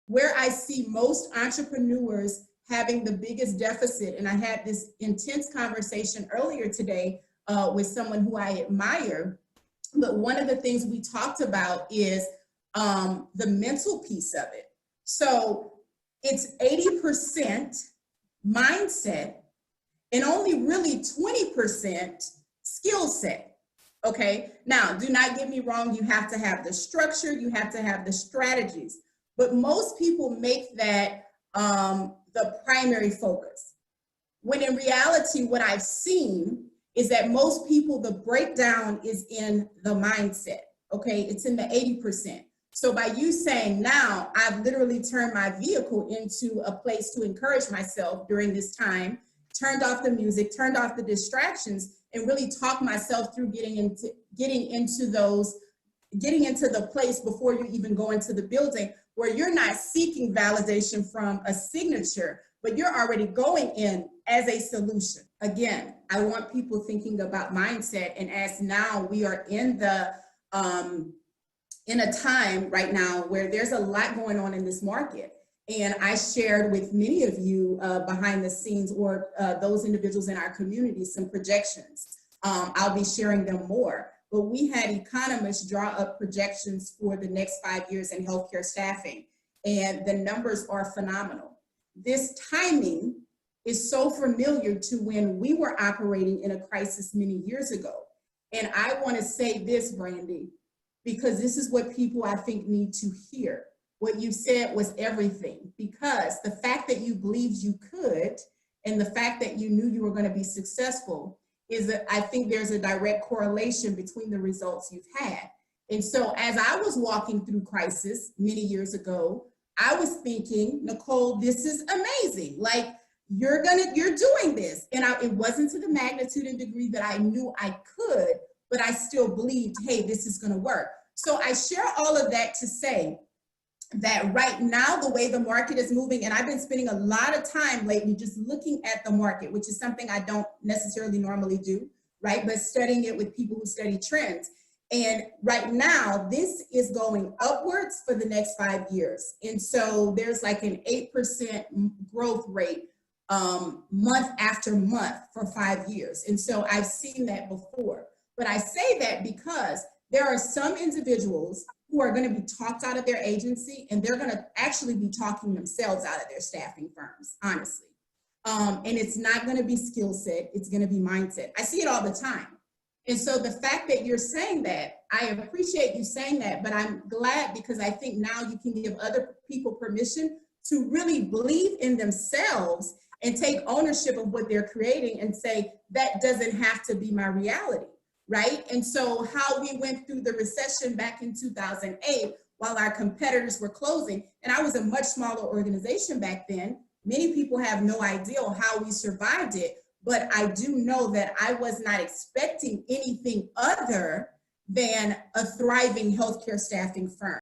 where I see most entrepreneurs having the biggest deficit, and I had this intense conversation earlier today with someone who I admire, but one of the things we talked about is the mental piece of it. So it's 80% mindset and only really 20% skill set. Okay, now do not get me wrong, you have to have the structure, you have to have the strategies, but most people make that the primary focus. When in reality, what I've seen is that most people, the breakdown is in the mindset. Okay, it's in the 80%. So by you saying now, I've literally turned my vehicle into a place to encourage myself during this time, turned off the music, turned off the distractions, and really talk myself through getting into the place before you even go into the building, where you're not seeking validation from a signature, but you're already going in as a solution. Again, I want people thinking about mindset, and as now we are in a time right now where there's a lot going on in this market. And I shared with many of you behind the scenes, or those individuals in our community, some projections. I'll be sharing them more. But we had economists draw up projections for the next 5 years in healthcare staffing, and the numbers are phenomenal. This timing is so familiar to when we were operating in a crisis many years ago. And I want to say this, Brandy, because this is what people I think need to hear. What you said was everything, because the fact that you believed you could and the fact that you knew you were going to be successful is that I think there's a direct correlation between the results you've had. And so as I was walking through crisis many years ago, I was thinking, Nicole, this is amazing. Like, you're doing this. And it wasn't to the magnitude and degree that I knew I could, but I still believed, hey, this is going to work. So I share all of that to say that right now, the way the market is moving, and I've been spending a lot of time lately just looking at the market, which is something I don't necessarily normally do, right? But studying it with people who study trends. And right now, this is going upwards for the next 5 years. And so there's like an 8% growth rate month after month for 5 years. And so I've seen that before. But I say that because there are some individuals who are going to be talked out of their agency, and they're going to actually be talking themselves out of their staffing firms, honestly. And it's not going to be skill set, it's going to be mindset. I see it all the time. And so the fact that you're saying that, I appreciate you saying that, but I'm glad, because I think now you can give other people permission to really believe in themselves and take ownership of what they're creating and say, that doesn't have to be my reality. Right? And so how we went through the recession back in 2008 while our competitors were closing, and I was a much smaller organization back then, many people have no idea how we survived it, but I do know that I was not expecting anything other than a thriving healthcare staffing firm.